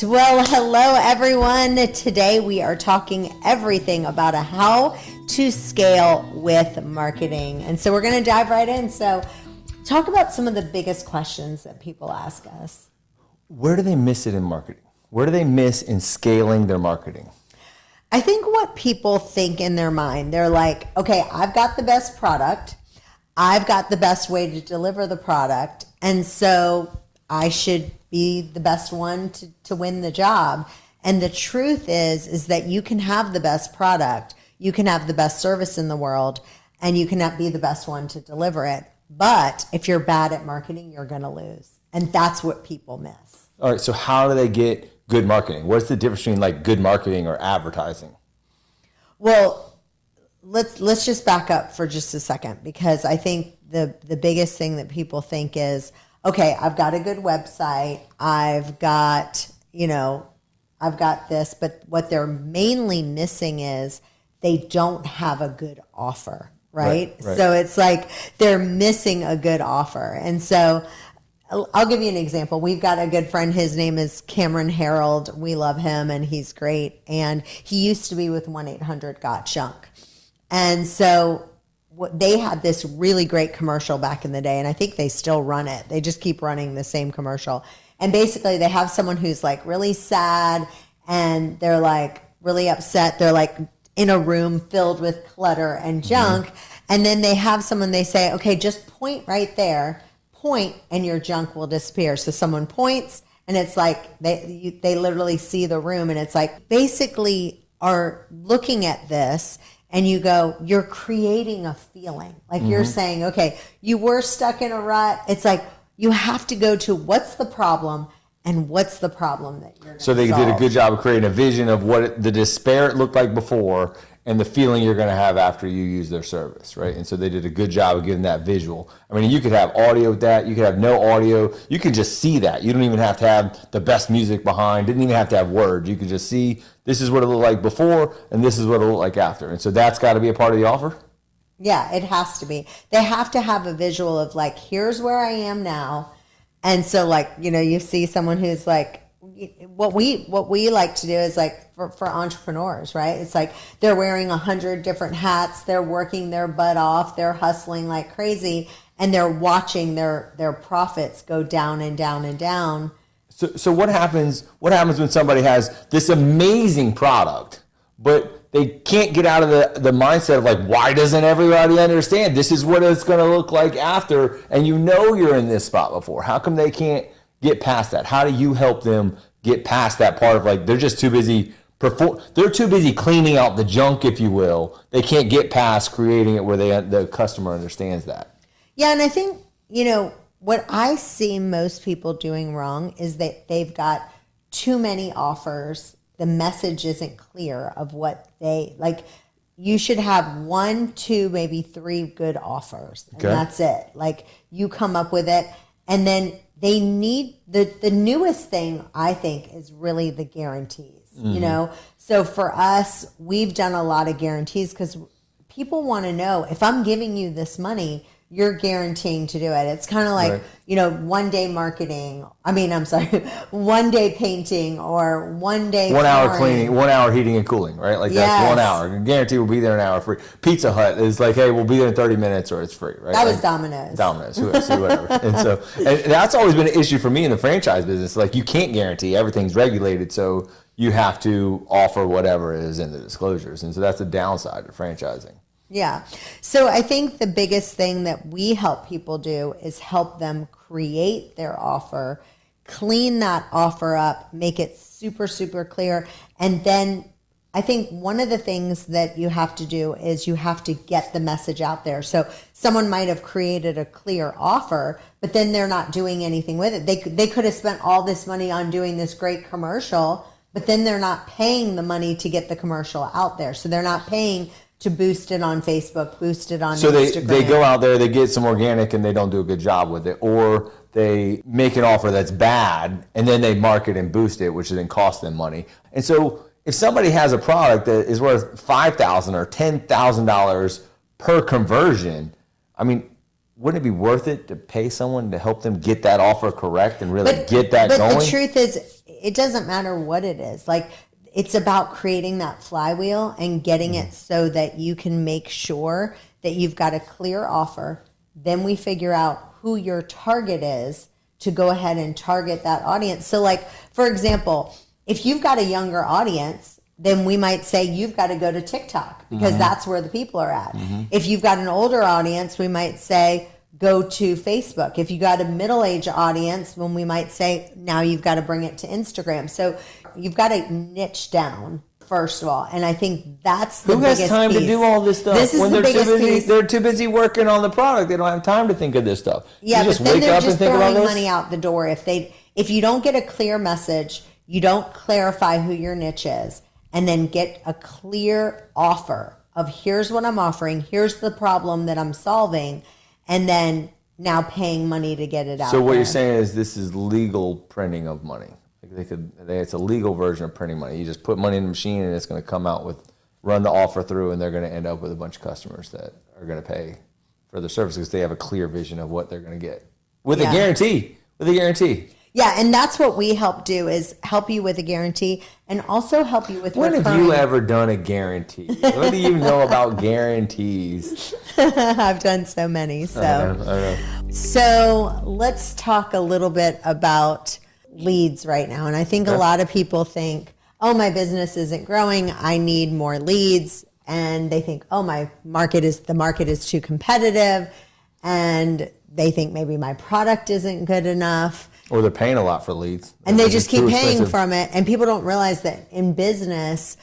Well, hello everyone. Today we are talking everything about how to scale with marketing. And so we're going to dive right in. So talk about some of the biggest questions that people ask us. Where do they miss it in marketing? Where do they miss in scaling their marketing? I think what people think in their mind, they're like, okay, I've got the best product. I've got the best way to deliver the product. And so I should be the best one to win the job. And the truth is that you can have the best product, you can have the best service in the world, and you cannot be the best one to deliver it. But if you're bad at marketing, you're going to lose. And that's what people miss. All right, so how do they get good marketing? What's the difference between like good marketing or advertising? Well, let's just back up for just a second, because I think the biggest thing that people think is, okay, I've got a good website, I've got this, but what they're mainly missing is they don't have a good offer, right? So it's like they're missing a good offer. And so I'll give you an example. We've got a good friend, his name is Cameron Harold. We love him and he's great. And he used to be with 1-800-GOT-JUNK. And so they had this really great commercial back in the day, and I think they still run it. They just keep running the same commercial. And basically they have someone who's like really sad and they're like really upset. They're like in a room filled with clutter and junk. Mm-hmm. And then they have someone, they say, okay, just point right there, point, and your junk will disappear. So someone points and it's like they literally see the room, and it's like basically are looking at this. And you go, you're creating a feeling. Like you're saying, okay, you were stuck in a rut. It's like you have to go to what's the problem and what's the problem that you're going to So they solve. did a good job of creating a vision of what the despair it looked like before and the feeling you're going to have after you use their service, right? And so they did a good job of giving that visual. I mean, you could have audio with that. You could have no audio. You could just see that. You don't even have to have the best music behind. Didn't even have to have words. You could just see this is what it looked like before and this is what it looked like after. And so that's got to be a part of the offer? Yeah, it has to be. They have to have a visual of like, here's where I am now. And so like, you see someone who's like, what we like to do is like for entrepreneurs, right? It's like they're wearing 100 different hats, they're working their butt off, they're hustling like crazy, and they're watching their profits go down and down and down. So what happens when somebody has this amazing product, but they can't get out of the mindset of like, why doesn't everybody understand this is what it's going to look like after, and you're in this spot before? How come they can't get past that? How do you help them get past that part of like they're just too busy they're too busy cleaning out the junk, if you will. They can't get past creating it where the customer understands that. Yeah, and I think, what I see most people doing wrong is that they've got too many offers. The message isn't clear of what they like. You should have 1, 2, maybe 3 good offers, and that's it. Like you come up with it, and then they need the newest thing, I think, is really the guarantees. So for us, we've done a lot of guarantees because people want to know, if I'm giving you this money, you're guaranteeing to do it. It's kind of like, one day marketing. One day painting, or one day 1 hour cleaning, 1 hour heating and cooling, right? Like that's 1 hour. Guarantee we'll be there an hour free. Pizza Hut is like, hey, we'll be there in 30 minutes or it's free, right? That was Domino's. Whoever. And that's always been an issue for me in the franchise business. Like you can't guarantee, everything's regulated, so you have to offer whatever is in the disclosures. And so that's the downside of franchising. Yeah. So I think the biggest thing that we help people do is help them create their offer, clean that offer up, make it super, super clear. And then I think one of the things that you have to do is you have to get the message out there. So someone might have created a clear offer, but then they're not doing anything with it. They could have spent all this money on doing this great commercial, but then they're not paying the money to get the commercial out there. So they're not paying to boost it on Facebook, boost it on Instagram. So they go out there, they get some organic, and they don't do a good job with it. Or they make an offer that's bad, and then they market and boost it, which then costs them money. And so if somebody has a product that is worth $5,000 or $10,000 per conversion, I mean, wouldn't it be worth it to pay someone to help them get that offer correct and really get that going? But the truth is, it doesn't matter what it is. Like, it's about creating that flywheel and getting it so that you can make sure that you've got a clear offer. Then we figure out who your target is to go ahead and target that audience. So, like, for example, if you've got a younger audience, then we might say you've got to go to TikTok because that's where the people are at. If you've got an older audience, we might say go to Facebook. If you got a middle-aged audience, then we might say now you've got to bring it to Instagram. So you've got to niche down, first of all. And I think that's the biggest piece. Who has time to do all this stuff? This is when the they're biggest too busy, piece. They're too busy working on the product. They don't have time to think of this stuff. Yeah, you just but then wake they're up just and think about throwing this? money out the door. If you don't get a clear message, you don't clarify who your niche is, and then get a clear offer of here's what I'm offering, here's the problem that I'm solving, and then now paying money to get it out. So what you're saying is this is legal printing of money. Like it's a legal version of printing money. You just put money in the machine and it's going to come out run the offer through, and they're going to end up with a bunch of customers that are going to pay for their services because they have a clear vision of what they're going to get with a guarantee. Yeah, and that's what we help do, is help you with a guarantee and also help you with When have you ever done a guarantee? What do you know about guarantees? I've done so many. So, I know. So let's talk a little bit about leads right now. And I think a lot of people think, oh, my business isn't growing, I need more leads. And they think, oh, the market is too competitive. And they think maybe my product isn't good enough. Or they're paying a lot for leads. And they just keep paying from it. And people don't realize that in business,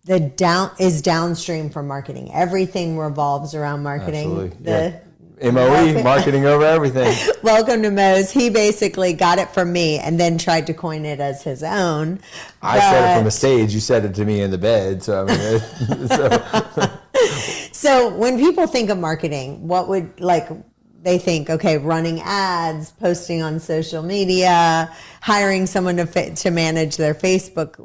is downstream from marketing. Everything revolves around marketing. Absolutely. MOE, marketing over everything. Welcome to Mo's. He basically got it from me and then tried to coin it as his own. I said it from the stage. You said it to me in the bed. So, I mean, So when people think of marketing, they think, okay, running ads, posting on social media, hiring someone to manage their Facebook,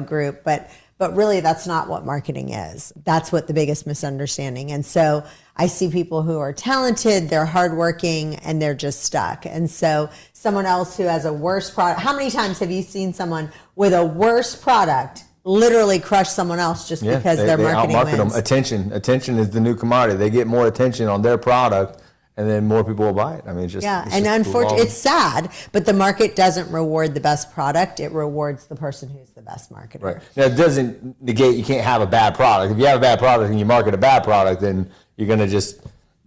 group, but really that's not what marketing is. That's what the biggest misunderstanding. And so I see people who are talented, they're hardworking, and they're just stuck. And so someone else who has a worse product, how many times have you seen someone with a worse product literally crush someone else just because their marketing outmarket wins? Them. Attention is the new commodity. They get more attention on their product, and then more people will buy it. I mean, unfortunately, it's sad, but the market doesn't reward the best product. It rewards the person who's the best marketer. Right. Now, it doesn't negate you can't have a bad product. If you have a bad product and you market a bad product, then you're going to just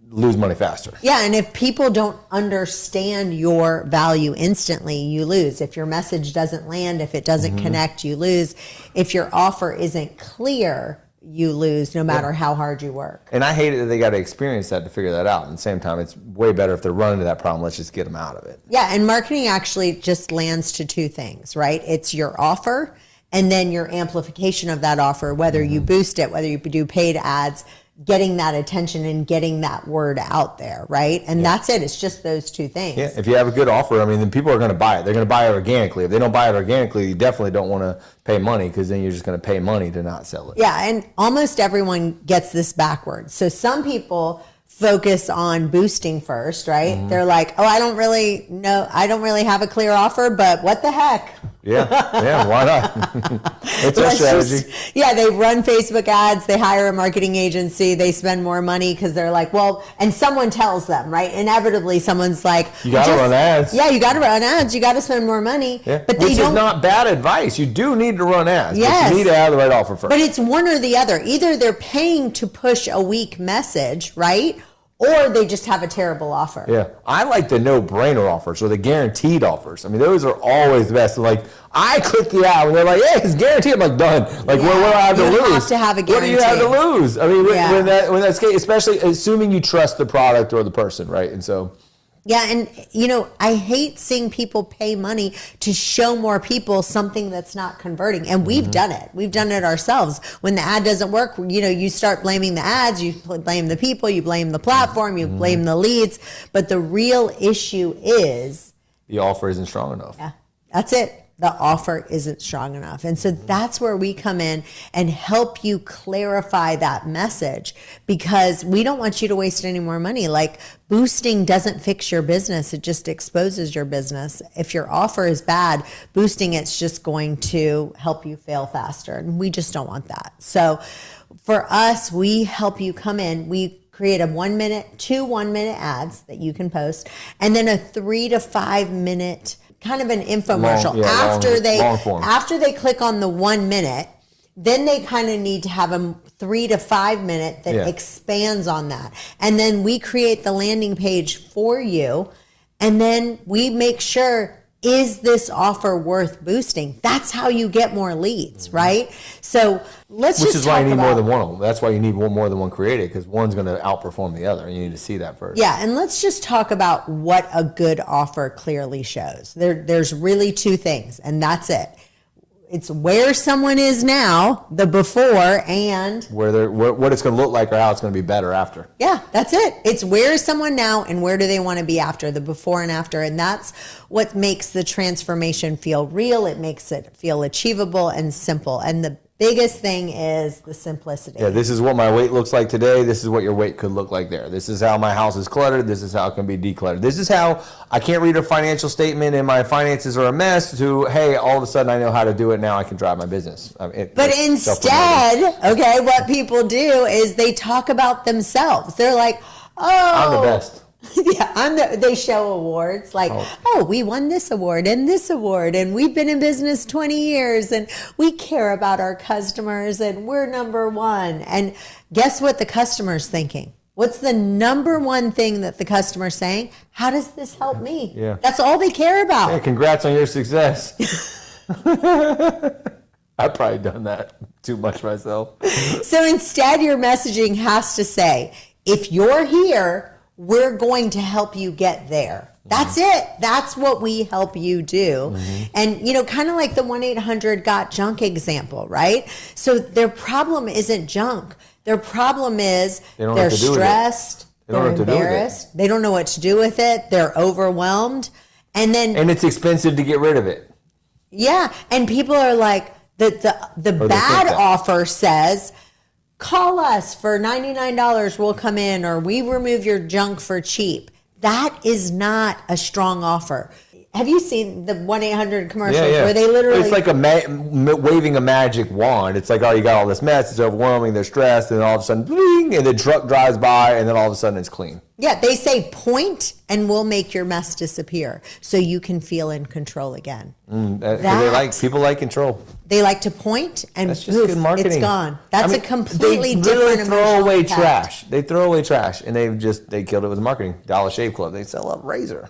lose money faster. Yeah, and if people don't understand your value instantly, you lose. If your message doesn't land, if it doesn't connect, you lose. If your offer isn't clear, you lose no matter how hard you work. And I hate it that they got to experience that to figure that out. At the same time, it's way better if they're running into that problem. Let's just get them out of it. Yeah, and marketing actually just lands to two things, right? It's your offer and then your amplification of that offer, whether you boost it, whether you do paid ads, getting that attention and getting that word out there, right? And that's it. It's just those two things. Yeah, if you have a good offer, I mean, then people are going to buy it. They're going to buy it organically. If they don't buy it organically, you definitely don't want to pay money because then you're just going to pay money to not sell it. Yeah, and almost everyone gets this backwards. So some people focus on boosting first, right? They're like, oh, I don't really have a clear offer, but what the heck? Yeah, why not? It's a strategy. They run Facebook ads, they hire a marketing agency, they spend more money because they're like, well, and someone tells them, right? Inevitably, someone's like, you got to run ads. Yeah, you got to run ads, you got to spend more money. Yeah. But which is not bad advice. You do need to run ads, but you need to have the right offer first. But it's one or the other. Either they're paying to push a weak message, right? Or they just have a terrible offer. Yeah. I like the no-brainer offers or the guaranteed offers. I mean, those are always the best. Like, I click the ad and they're like, hey, it's guaranteed. I'm like, done. Like, what do I have to lose? You have to have a guarantee. What do you have to lose? I mean, when that's, especially assuming you trust the product or the person, right? And so... Yeah, and I hate seeing people pay money to show more people something that's not converting. And we've done it. We've done it ourselves. When the ad doesn't work, you start blaming the ads, you blame the people, you blame the platform, you blame the leads. But the real issue is... the offer isn't strong enough. Yeah, that's it. the offer isn't strong enough. And so that's where we come in and help you clarify that message, because we don't want you to waste any more money. Like, boosting doesn't fix your business. It just exposes your business. If your offer is bad, boosting it's just going to help you fail faster. And we just don't want that. So for us, we help you come in. We create a 1 minute, 2 1-minute ads that you can post, and then a 3 to 5 minute kind of an infomercial. After they click on the 1 minute, then they kind of need to have a 3 to 5 minute that expands on that. And then we create the landing page for you, and then we make sure, is this offer worth boosting? That's how you get more leads, right? So let's Which just is why you need about, more than one of them. That's why you need more than one created, because one's going to outperform the other, and you need to see that first. Yeah, and let's just talk about what a good offer clearly shows. There's really 2 things, and that's it. It's where someone is now, the before, and what it's going to look like or how it's going to be better after. Yeah, that's it. It's where is someone now and where do they want to be after, the before and after. And that's what makes the transformation feel real. It makes it feel achievable and simple. And the biggest thing is the simplicity. Yeah, this is what my weight looks like today. This is what your weight could look like there. This is how my house is cluttered. This is how it can be decluttered. This is how I can't read a financial statement and my finances are a mess, to, hey, all of a sudden I know how to do it. Now I can drive my business. But instead, okay, what people do is they talk about themselves. They're like, oh, I'm the best. Yeah, they show awards like, oh, we won this award, and we've been in business 20 years, and we care about our customers, and we're number one. And guess what the customer's thinking? What's the number one thing that the customer's saying? How does this help me? Yeah. That's all they care about. Yeah, congrats on your success. I've probably done that too much myself. So instead, your messaging has to say, if you're here, we're going to help you get there. That's it. That's what we help you do. And, kind of like the 1-800-GOT-JUNK example, right? So their problem isn't junk. Their problem is they're stressed, they're embarrassed, they don't know what to do with it, they're overwhelmed. And it's expensive to get rid of it. Yeah. And people are like, the bad offer says, call us for $99, we'll come in, or we remove your junk for cheap. That is not a strong offer. Have you seen the 1-800 commercials where they literally... It's like waving a magic wand. It's like, oh, you got all this mess, it's overwhelming, they're stressed, and then all of a sudden, bling, and the truck drives by, and then all of a sudden it's clean. Yeah, they say point and we'll make your mess disappear so you can feel in control again. People like control. They like to point and that's just good marketing. It's gone. That's a completely different They throw away impact. trash. They throw away trash, and they killed it with marketing. Dollar Shave Club. They sell a razor.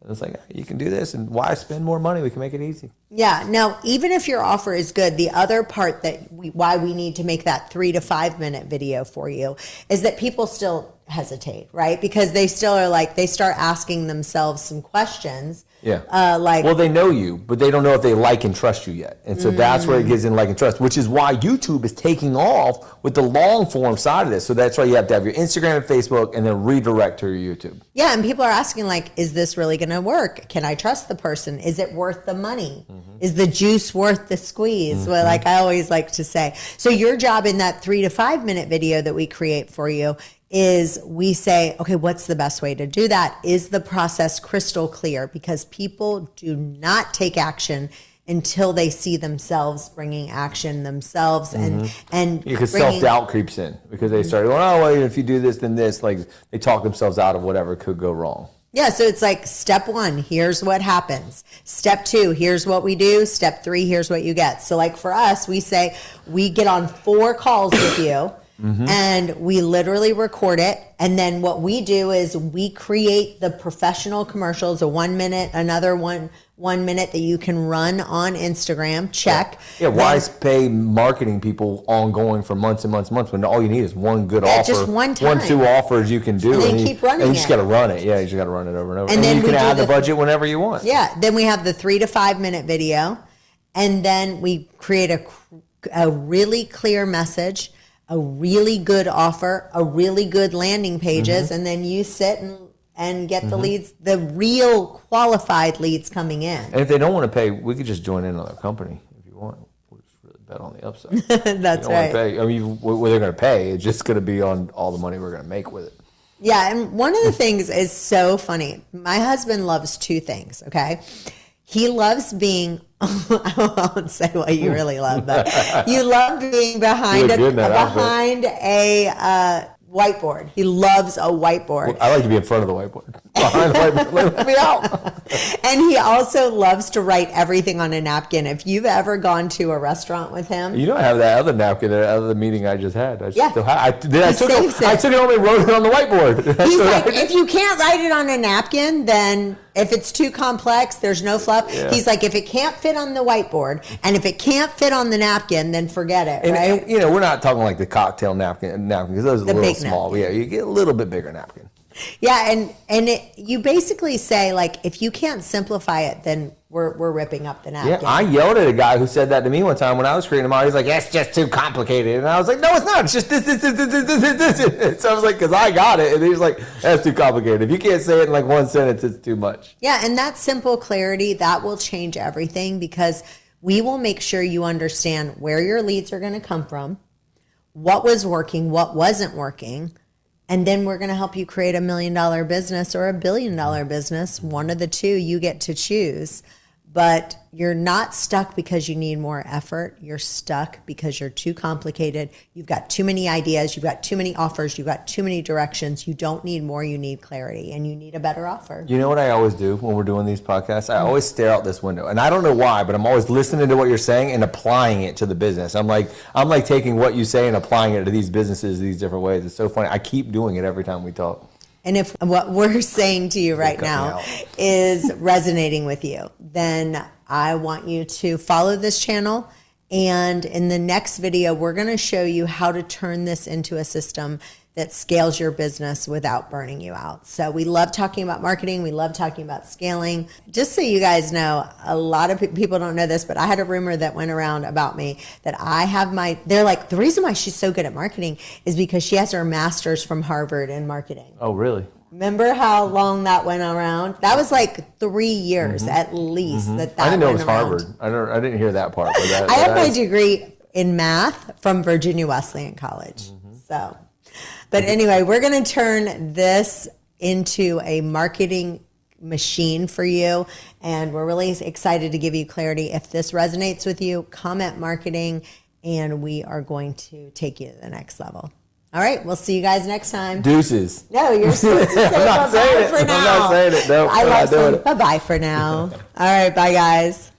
And it's like, you can do this, and why spend more money? We can make it easy. Yeah. Now, even if your offer is good, the other part why we need to make that 3 to 5 minute video for you is that people still hesitate, right? Because they still are like, they start asking themselves some questions. Yeah. Well, they know you, but they don't know if they like and trust you yet. And so that's where it gets in like and trust, which is why YouTube is taking off with the long form side of this. So that's why you have to have your Instagram and Facebook and then redirect to your YouTube. Yeah. And people are asking like, is this really going to work? Can I trust the person? Is it worth the money? Is the juice worth the squeeze? Well, like I always like to say. So your job in that 3 to 5 minute video that we create for you is we say, okay, what's the best way to do that? Is the process crystal clear? Because people do not take action until they see themselves bringing action themselves, and because self-doubt creeps in because they start going, oh, well, if you do this, then this. Like they talk themselves out of whatever could go wrong. Yeah, so it's like step 1, here's what happens. Step 2, here's what we do. Step 3, here's what you get. So like for us, we say we get on 4 calls with you. And we literally record it. And then what we do is we create the professional commercials, a 1 minute, another one minute that you can run on Instagram. Check. Yeah, why pay marketing people ongoing for months and months and months when all you need is one good offer. Just one time. 1-2 offers you can do. And then keep running it. And you just got to run it. Yeah, you just got to run it over and over. And then you can add the budget whenever you want. Yeah, then we have the 3 to 5 minute video. And then we create a really clear message, a really good offer, a really good landing pages, and then you sit and get the leads, the real qualified leads coming in. And if they don't want to pay, we could just join in on their company if you want. We'll just really bet on the upside. That's right. Pay, I mean, what they're going to pay, it's just going to be on all the money we're going to make with it. Yeah, and one of the things is so funny. My husband loves two things, okay? He loves being, I won't say what you really love, but you love being behind a whiteboard. He loves a whiteboard. I like to be in front of the whiteboard. Behind the whiteboard. Let me out. And he also loves to write everything on a napkin. If you've ever gone to a restaurant with him. You know, I have that other napkin, that other meeting I just had. I took it home and wrote it on the whiteboard. He's like, if you can't write it on a napkin, then if it's too complex, there's no fluff. Yeah. He's like, if it can't fit on the whiteboard and if it can't fit on the napkin, then forget it, right? And, you know, we're not talking like the cocktail napkin because those are a little small. Napkin. Yeah, you get a little bit bigger napkin. Yeah, you basically say, like, if you can't simplify it, then we're ripping up the napkin. Yeah, I yelled at a guy who said that to me one time when I was creating them out. He's like, "That's just too complicated," and I was like, "No, it's not. It's just this." So I was like, "Because I got it," and he was like, "That's too complicated. If you can't say it in like one sentence, it's too much." Yeah, and that simple clarity, that will change everything, because we will make sure you understand where your leads are going to come from, what was working, what wasn't working. And then we're going to help you create $1 million business or $1 billion business. One of the two you get to choose. But you're not stuck because you need more effort. You're stuck because you're too complicated. You've got too many ideas. You've got too many offers. You've got too many directions. You don't need more. You need clarity, and you need a better offer. You know what I always do when we're doing these podcasts? I always stare out this window, and I don't know why, but I'm always listening to what you're saying and applying it to the business. I'm like taking what you say and applying it to these businesses these different ways. It's so funny. I keep doing it every time we talk. And if what we're saying to you right now is resonating with you, then I want you to follow this channel. And in the next video, we're going to show you how to turn this into a system that scales your business without burning you out. So we love talking about marketing. We love talking about scaling. Just so you guys know, a lot of people don't know this, but I had a rumor that went around about me that they're like, the reason why she's so good at marketing is because she has her master's from Harvard in marketing. Oh, really? Remember how long that went around? That was like 3 years at least. I didn't know it was Harvard. I didn't hear that part. I have my degree in math from Virginia Wesleyan College. So. But anyway, we're going to turn this into a marketing machine for you. And we're really excited to give you clarity. If this resonates with you, comment marketing, and we are going to take you to the next level. All right, we'll see you guys next time. Deuces. No, you're supposed to say bye-bye for now. I'm not saying it. No, I like saying bye-bye for now. All right, bye, guys.